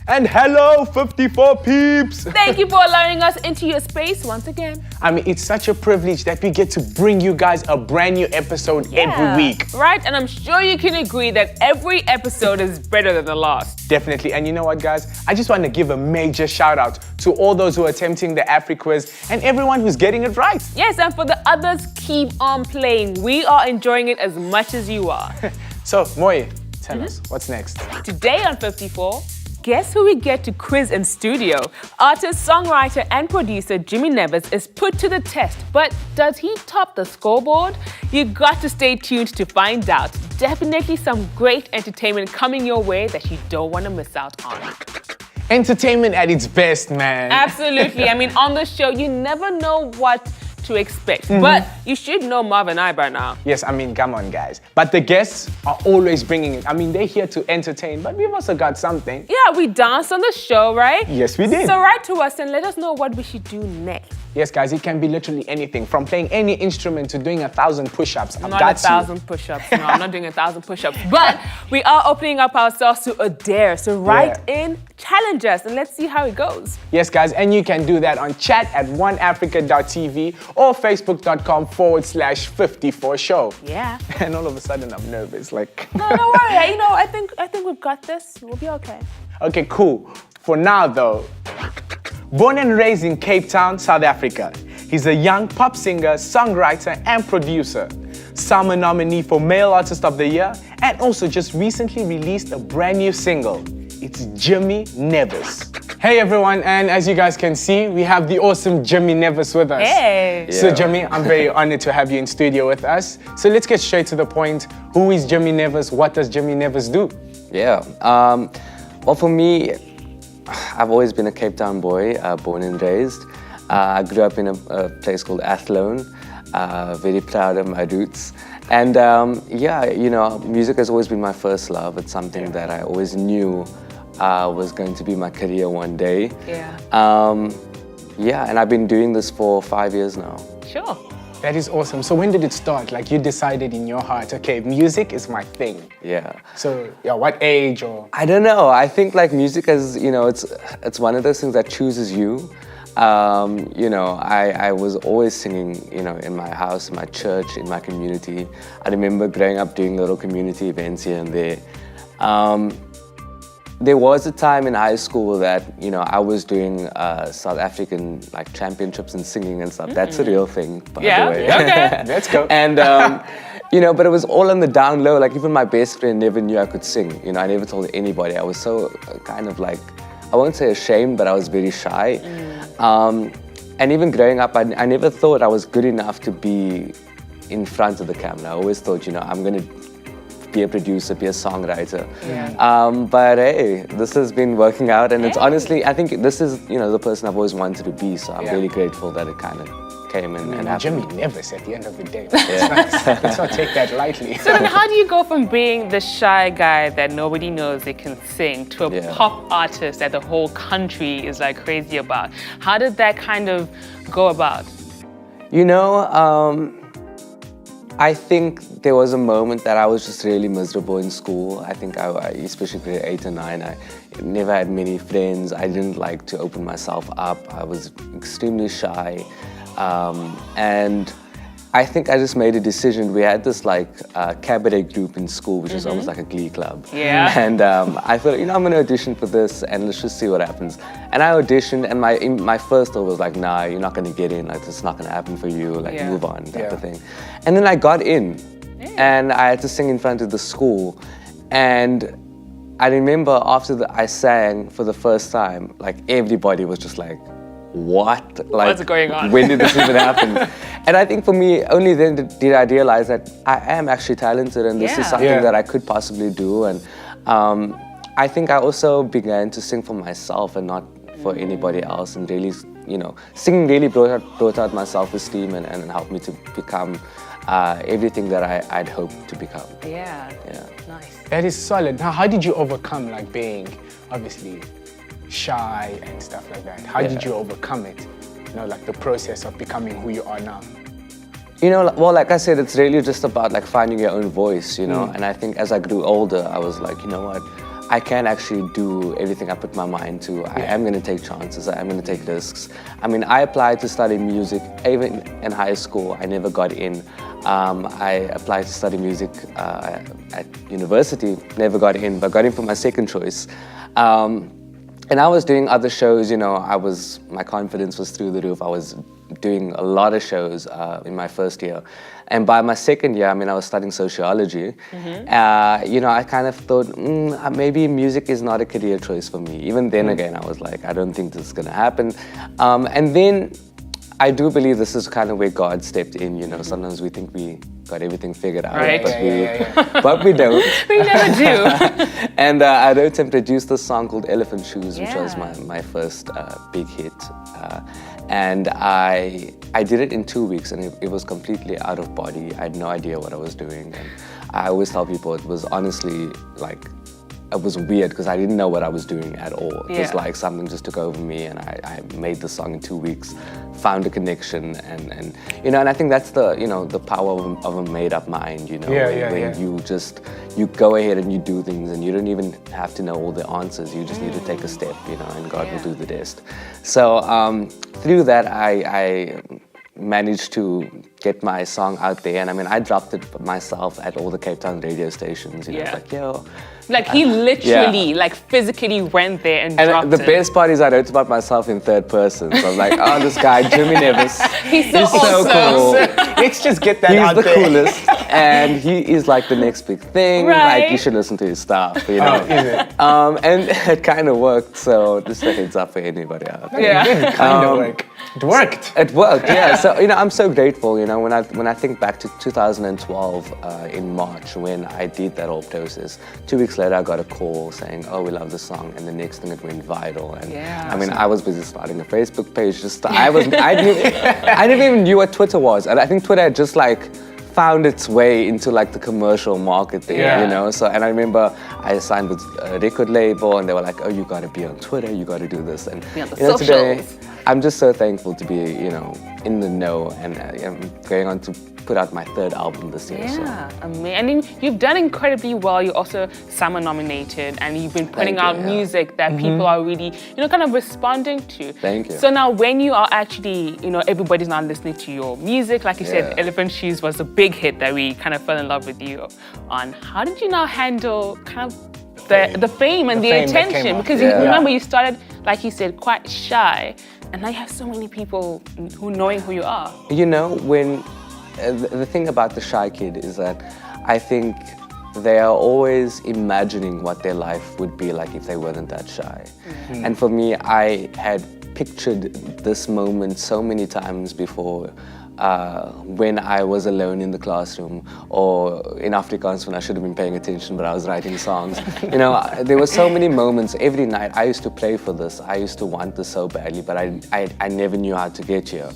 And hello, 54 peeps! Thank you for allowing us into your space once again. I mean, it's such a privilege that we get to bring you guys a brand new episode every week. Right, and I'm sure you can agree that every episode is better than the last. Definitely, and you know what, guys? I just want to give a major shout out to all those who are attempting the Afri quiz and everyone who's getting it right. Yes, and for the others, keep on playing. We are enjoying it as much as you are. So, Moye, tell us, what's next? Today on 54, guess who we get to quiz in studio? Artist, songwriter, and producer Jimmy Nevis is put to the test, but does he top the scoreboard? You got to stay tuned to find out. Definitely some great entertainment coming your way that you don't want to miss out on. Entertainment at its best, man. Absolutely. I mean, on the show, you never know what to expect, but you should know Marv and I by now. Yes, I mean, come on, guys. But the guests are always bringing it. I mean, they're here to entertain, but we've also got something. Yeah, we danced on the show, right? Yes, we did. So write to us and let us know what we should do next. Yes, guys, it can be literally anything, from playing any instrument to doing 1,000 push-ups. Not 1,000 push-ups. No, I'm not doing 1,000 push-ups. But we are opening up ourselves to a dare. So write in, challenge us, and let's see how it goes. Yes, guys, and you can do that on chat@oneafrica.tv or facebook.com/54 show. Yeah. And all of a sudden, I'm nervous. Like. No, don't worry. You know, I think we've got this. We'll be okay. Okay, cool. For now, though. Born and raised in Cape Town, South Africa, he's a young pop singer, songwriter, and producer. Summer nominee for Male Artist of the Year, and also just recently released a brand new single. It's Jimmy Nevis. Hey everyone, and as you guys can see, we have the awesome Jimmy Nevis with us. Hey! So Jimmy, I'm very honored to have you in studio with us. So let's get straight to the point. Who is Jimmy Nevis? What does Jimmy Nevis do? Yeah, well for me, I've always been a Cape Town boy, born and raised. I grew up in a place called Athlone, very proud of my roots. And yeah, you know, music has always been my first love. It's something that I always knew was going to be my career one day. Yeah. Yeah, and I've been doing this for 5 years now. Sure. That is awesome. So when did it start? Like you decided in your heart, okay, music is my thing. Yeah. So yeah, what age or? I don't know. I think like music is, you know, it's one of those things that chooses you. You know, I was always singing, you know, in my house, in my church, in my community. I remember growing up doing little community events here and there. There was a time in high school that, you know, I was doing South African like championships and singing and stuff. That's a real thing, by the way. Okay. Let's go. And, you know, but it was all on the down low. Like even my best friend never knew I could sing. You know, I never told anybody. I was so kind of like, I won't say ashamed, but I was very shy. And even growing up, I never thought I was good enough to be in front of the camera. I always thought, you know, I'm going to be a producer, be a songwriter. Yeah. But hey, this has been working out, and it's honestly, I think this is, you know, the person I've always wanted to be. So I'm really grateful that it kind of came and happened. Jimmy Nevis at the end of the day. Let's not take that lightly. So then how do you go from being the shy guy that nobody knows they can sing to a pop artist that the whole country is like crazy about? How did that kind of go about? You know, I think there was a moment that I was just really miserable in school. I think especially grade 8 and 9, I never had many friends. I didn't like to open myself up. I was extremely shy. And I think I just made a decision. We had this like cabaret group in school, which is almost like a glee club. Yeah. And I thought, you know, I'm gonna audition for this and let's just see what happens. And I auditioned, and my first thought was like, nah, you're not gonna get in. Like, it's not gonna happen for you. Like, move on, type of thing. And then I got in, and I had to sing in front of the school. And I remember after I sang for the first time, like everybody was just like, what? Like, what's going on? When did this even happen? And I think for me, only then did I realize that I am actually talented, and this is something that I could possibly do. And I think I also began to sing for myself and not for anybody else, and really, you know, singing really brought out my self-esteem and helped me to become everything that I'd hoped to become. Yeah. Nice. That is solid. Now, how did you overcome like being, obviously, shy and stuff like that? How did you overcome it? You know, like the process of becoming who you are now. You know, well, like I said, it's really just about like finding your own voice, you know? And I think as I grew older, I was like, you know what? I can actually do everything I put my mind to. I am going to take chances. I am going to take risks. I mean, I applied to study music even in high school. I never got in. I applied to study music at university, never got in, but got in for my second choice. And I was doing other shows, you know, my confidence was through the roof. I was doing a lot of shows in my first year. And by my second year, I mean, I was studying sociology. You know, I kind of thought, maybe music is not a career choice for me. Even then again, I was like, I don't think this is gonna happen. And then I do believe this is kind of where God stepped in, you know. Sometimes we think we got everything figured out, right. but we don't. We never do. And I wrote and produced this song called Elephant Shoes, which was my first big hit. And I did it in 2 weeks, and it was completely out of body. I had no idea what I was doing. And I always tell people it was honestly like, it was weird because I didn't know what I was doing at all. It was like something just took over me, and I made the song in 2 weeks, found a connection, and you know, and I think that's the, you know, the power of a made-up mind, you know, when you go ahead and you do things, and you don't even have to know all the answers. You just need to take a step, you know, and God will do the rest. So through that, I managed to get my song out there, and I mean, I dropped it myself at all the Cape Town radio stations. You know, like, yo. Like he literally, like physically went there and dropped the best part is I wrote about myself in third person. So I was like, oh, this guy, Jimmy Nevis, he's so awesome. cool. Let's just get that out there. He's the coolest, and he is like the next big thing. Right. Like, you should listen to his stuff, you know. And it kind of worked, so just a heads up for anybody out there. It kind of worked. It worked. It worked, yeah. So, you know, I'm so grateful, you know, when I think back to 2012 in March, when I did that whole process. 2 weeks later, I got a call saying, oh, we love the song, and the next thing, it went viral. And I mean, I was busy starting a Facebook page. I never even knew what Twitter was, and I think Twitter had just like found its way into like the commercial market there, you know. So, and I remember I signed with a record label, and they were like, oh, you got to be on Twitter, you got to do this, and be on the you know, today socials. I'm just so thankful to be, you know, in the know, and I'm going on to put out my third album this year. Yeah, amazing. And then you've done incredibly well. You're also Summer nominated, and you've been putting out music that people are really, you know, kind of responding to. Thank you. So now when you are actually, you know, everybody's now listening to your music, like you said, Elephant Shoes was a big hit that we kind of fell in love with you on. How did you now handle kind of the fame and the attention? Because you remember you started, like you said, quite shy, and now you have so many people who knowing who you are. You know, when the thing about the shy kid is that I think they are always imagining what their life would be like if they weren't that shy. And for me, I had pictured this moment so many times before, when I was alone in the classroom, or in Afrikaans when I should have been paying attention but I was writing songs. You know, there were so many moments. Every night I used to pray for this. I used to want this so badly, but I never knew how to get here.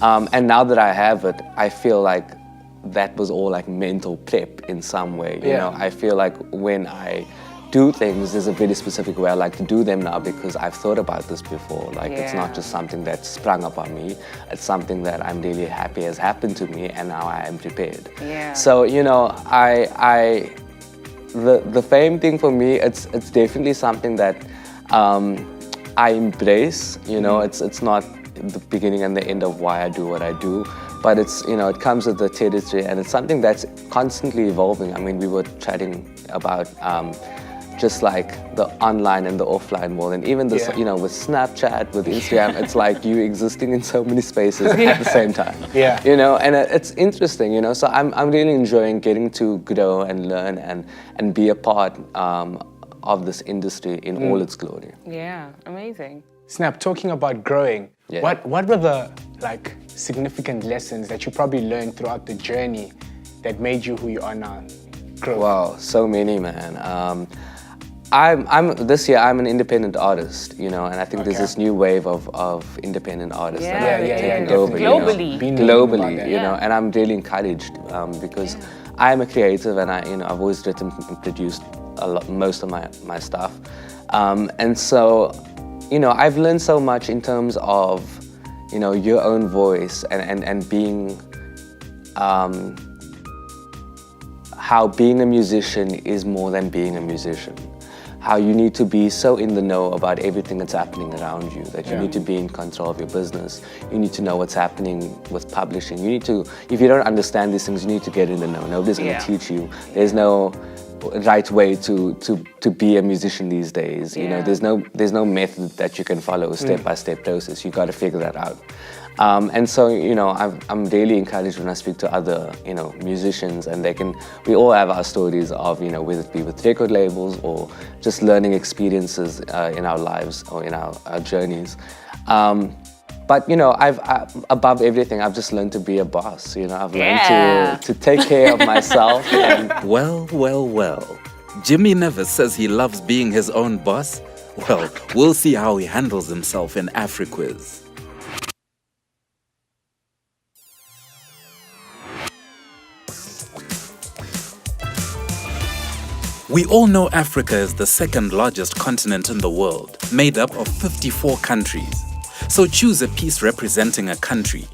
And now that I have it, I feel like that was all like mental prep in some way. You know, I feel like when I do things, there's a very specific way I like to do them now, because I've thought about this before. Like, it's not just something that sprung up on me. It's something that I'm really happy has happened to me, and now I am prepared. So, you know, the fame thing for me, it's definitely something that I embrace. You know, it's not the beginning and the end of why I do what I do, but it's, you know, it comes with the territory, and it's something that's constantly evolving. I mean, we were chatting about just like the online and the offline world, and even this, you know, with Snapchat, with Instagram, it's like you existing in so many spaces at the same time. You know, and it's interesting, you know. So I'm really enjoying getting to grow and learn and be a part of this industry in all its glory. Yeah, amazing. Snap, talking about growing, what were the like significant lessons that you probably learned throughout the journey that made you who you are now? Grow. Wow, so many, man. This year I'm an independent artist, you know, and I think there's this new wave of independent artists that are taking over, globally, you know, and I'm really encouraged because I'm a creative, and I've always written and produced most of my stuff, and so, you know, I've learned so much in terms of, you know, your own voice and being, how being a musician is more than being a musician. how you need to be so in the know about everything that's happening around you, that you need to be in control of your business. You need to know what's happening with publishing. You need to, if you don't understand these things, you need to get in the know. Nobody's going to teach you. There's no right way to be a musician these days. You know, there's no method that you can follow, a step-by-step process. You got to figure that out. And so, you know, I'm really encouraged when I speak to other, you know, musicians, and we all have our stories of, you know, whether it be with record labels or just learning experiences in our lives or in our journeys. But, you know, above everything, I've just learned to be a boss. You know, I've learned to take care of myself. And Well. Jimmy Nevis says he loves being his own boss. Well, we'll see how he handles himself in AfriQuiz. We all know Africa is the second largest continent in the world, made up of 54 countries. So choose a piece representing a country.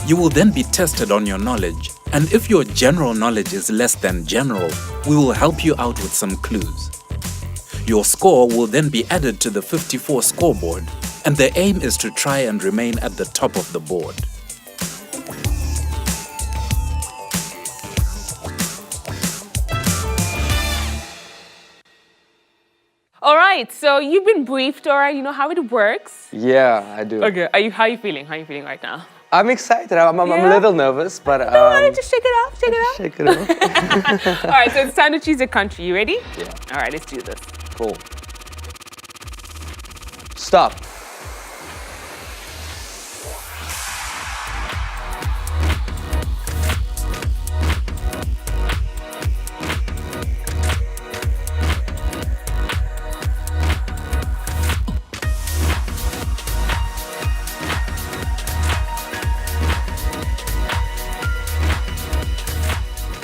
You will then be tested on your knowledge, and if your general knowledge is less than general, we will help you out with some clues. Your score will then be added to the 54 scoreboard, and the aim is to try and remain at the top of the board. All right, so you've been briefed, all right? You know how it works? yeah, I do. Okay, how are you feeling? How are you feeling right now? I'm excited. I'm a little nervous, but No, why don't you shake it off, shake it off. All right, so it's time to choose a country. You ready? Yeah. All right, let's do this. Cool. Stop.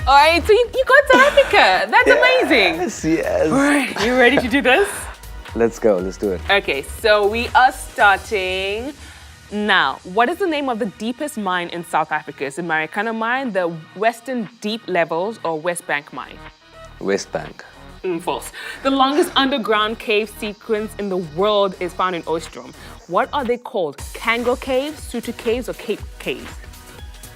All right, so you got South Africa. That's amazing. Yes. All right, you ready to do this? Let's go. Let's do it. Okay, so we are starting now. What is the name of the deepest mine in South Africa? Is it Marikana Mine, the Western Deep Levels, or West Bank Mine? West Bank. False. The longest underground cave sequence in the world is found in Ostrom. What are they called? Kango Caves, Sutu Caves, or Cape Caves?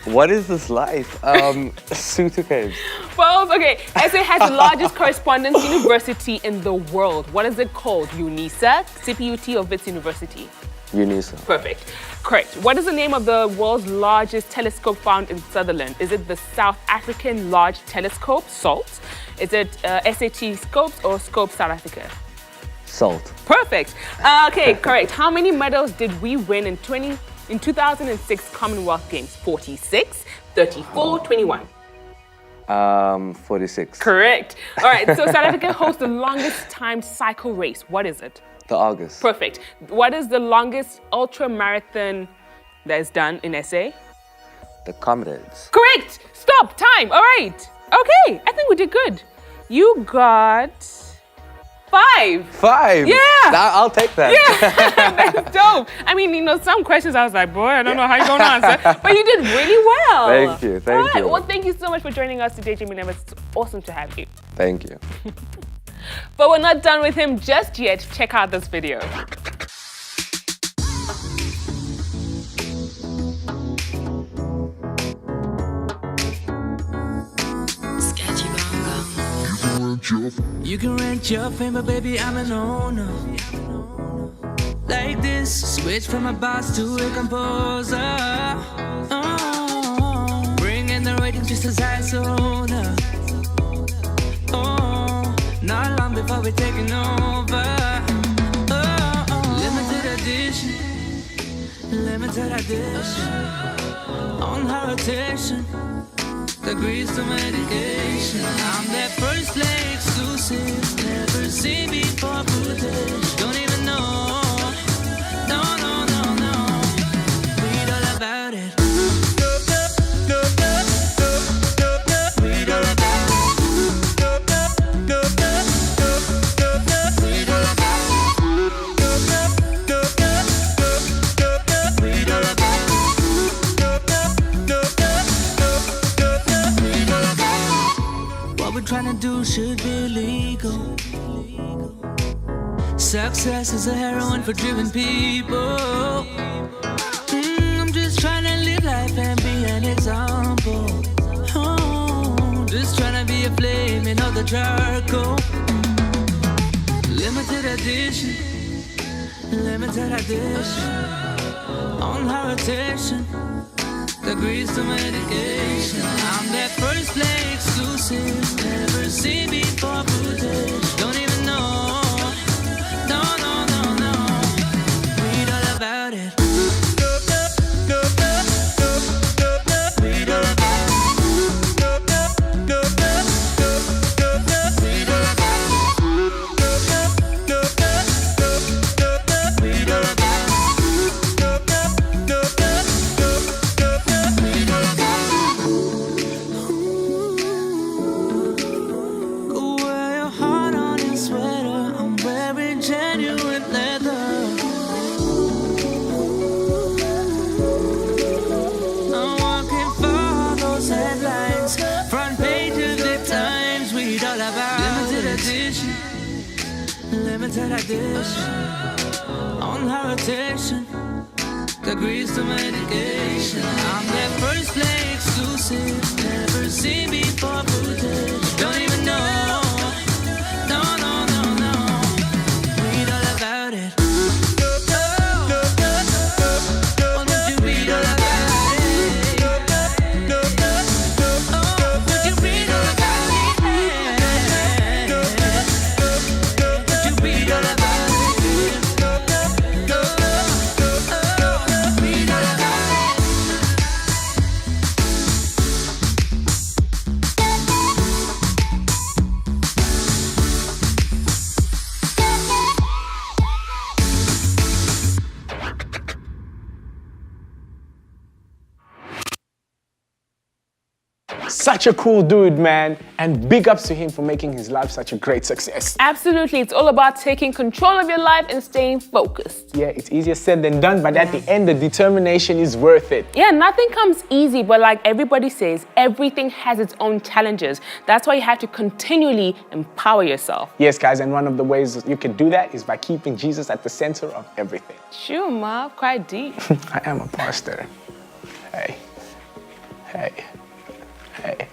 What is this life? Sutu Caves. False. Okay. SA has the largest correspondence university in the world. What is it called? UNISA, CPUT, or Wits University? UNISA. Perfect. Correct. What is the name of the world's largest telescope found in Sutherland? Is it the South African Large Telescope, SALT? Is it SAT Scopes or Scope South Africa? Salt. Perfect. Okay, correct. How many medals did we win in 2006 Commonwealth Games? 46, 34, 21. 46. Correct. All right, so South Africa hosts the longest timed cycle race. What is it? The August. Perfect. What is the longest ultra marathon that is done in SA? The Comrades. Correct. Stop. Time. All right. Okay. I think we did good. You got 5. 5? Yeah. I'll take that. Yeah. That's dope. I mean, you know, some questions I was like, boy, I don't know how you're going to answer. But you did really well. Thank you. Thank you. Well, thank you so much for joining us today, Jimmy Nevis. It's awesome to have you. Thank you. But we're not done with him just yet. Check out this video. You can rent your fame, but baby, I'm an owner. Like this, switch from a boss to a composer. Oh, bringing the ratings just as I owner. Oh, not long before we're taking over. Limited edition, limited edition. On her rotation. Agrees to medication. I'm that first play exclusive. Never seen before footage. Don't even know. No. Read all about it. Read all about What we're trying to do should be Success is a heroin for driven people. I'm just trying to live life and be an example. Oh, just trying to be a flame in all the charcoal. Limited edition, limited edition. On her rotation, degrees to medication. I'm that first play exclusive, never seen before footage. Don't even know. No, no, no, no. Read all about it. Read all about limited edition. On her rotation, degrees to medication. I'm that first play exclusive, never seen before footage. Don't even know. No, no, no, no. Read all about it. Oh, would you read all about it? Oh, would you read all about it? Would you read all about it? Read all about it. Such a cool dude, man. And big ups to him for making his life such a great success. Absolutely, it's all about taking control of your life and staying focused. Yeah, it's easier said than done, but at the end, the determination is worth it. Yeah, nothing comes easy, but like everybody says, everything has its own challenges. That's why you have to continually empower yourself. Yes, guys, and one of the ways you can do that is by keeping Jesus at the center of everything. Sure, Ma, quite deep. I am a pastor. Hey. Hey. Hey.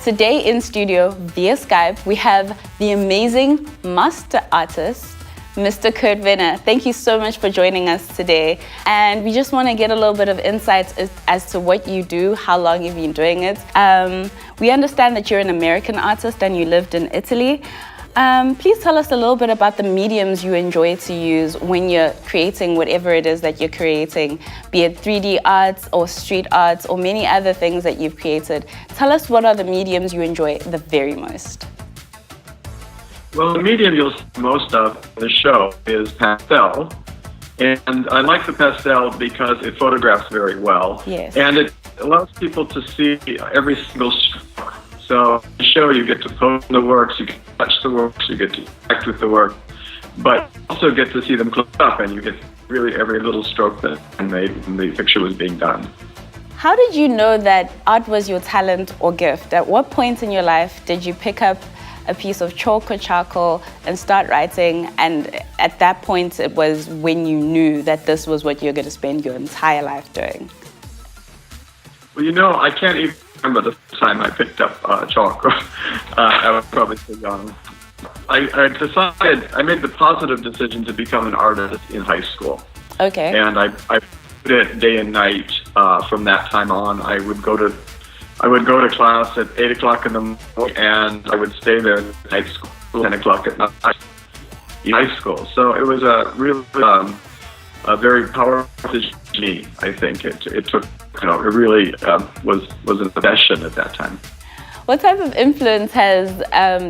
Today in studio via Skype, we have the amazing master artist, Mr. Kurt Venner. Thank you so much for joining us today. And we just want to get a little bit of insights as to what you do, how long you've been doing it. We understand that you're an American artist and you lived in Italy. Please tell us a little bit about the mediums you enjoy to use when you're creating whatever it is that you're creating, be it 3D arts or street arts or many other things that you've created. Tell us what are the mediums you enjoy the very most. Well, the medium you'll see most of in the show is pastel. And I like the pastel because it photographs very well. Yes. And it allows people to see every single stroke. So in the show, you get to post the works, you get to touch the works, you get to interact with the work, but also get to see them close up, and you get really every little stroke that made when the picture was being done. How did you know that art was your talent or gift? At what point in your life did you pick up a piece of chalk or charcoal and start writing, and at that point it was when you knew that this was what you're going to spend your entire life doing? Well, you know, I can't even remember the time I picked up chalk. I was probably too young. I made the positive decision to become an artist in high school. Okay. And I did it day and night from that time on. I would go to class at 8 o'clock in the morning, and I would stay there at night school, 10 o'clock at night in high school. So it was a really a very powerful decision to me, I think. It took, it really was an obsession at that time. What type of influence has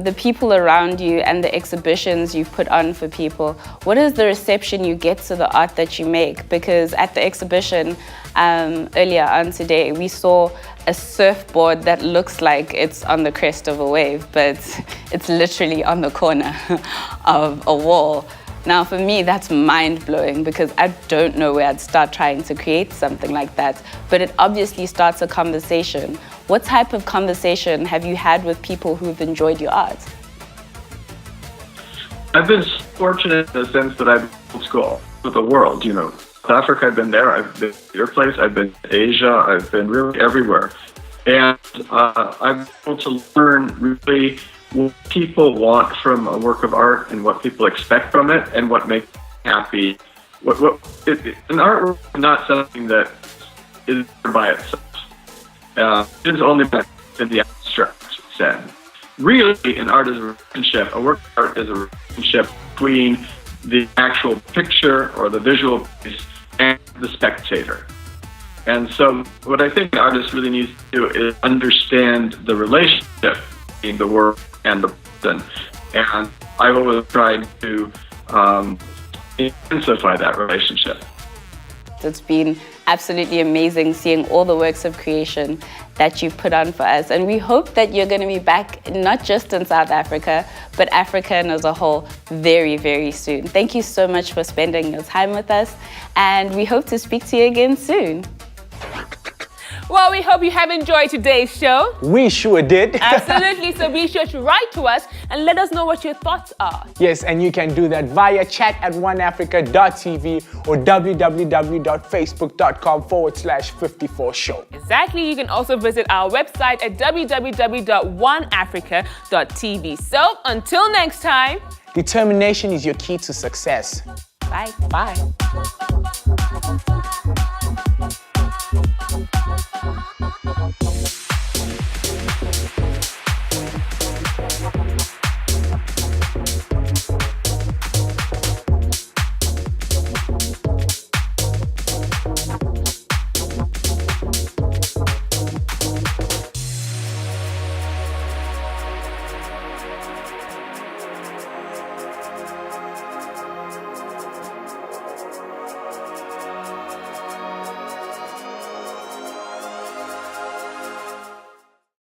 the people around you and the exhibitions you've put on for people? What is the reception you get to the art that you make? Because at the exhibition earlier on today, we saw a surfboard that looks like it's on the crest of a wave, but it's literally on the corner of a wall. Now, for me, that's mind-blowing because I don't know where I'd start trying to create something like that, but it obviously starts a conversation. What type of conversation have you had with people who've enjoyed your art? I've been fortunate in the sense that I've been to school with the world, South Africa, I've been there, I've been to your place, I've been to Asia, I've been really everywhere. And I'm able to learn really what people want from a work of art and what people expect from it and what makes them happy. An artwork is not something that is by itself. It is only in the abstract sense. Really, an art is a relationship. A work of art is a relationship between the actual picture or the visual piece and the spectator. And so what I think an artist really needs to do is understand the relationship between the work and the person. And I've always tried to intensify that relationship. It's been absolutely amazing seeing all the works of creation that you've put on for us. And we hope that you're going to be back not just in South Africa, but Africa and as a whole very, very soon. Thank you so much for spending your time with us. And we hope to speak to you again soon. Well, we hope you have enjoyed today's show. We sure did. Absolutely. So be sure to write to us and let us know what your thoughts are. Yes, and you can do that via chat@oneafrica.tv or www.facebook.com/FiftyFour show. Exactly. You can also visit our website at www.oneafrica.tv. So until next time, determination is your key to success. Bye. bye.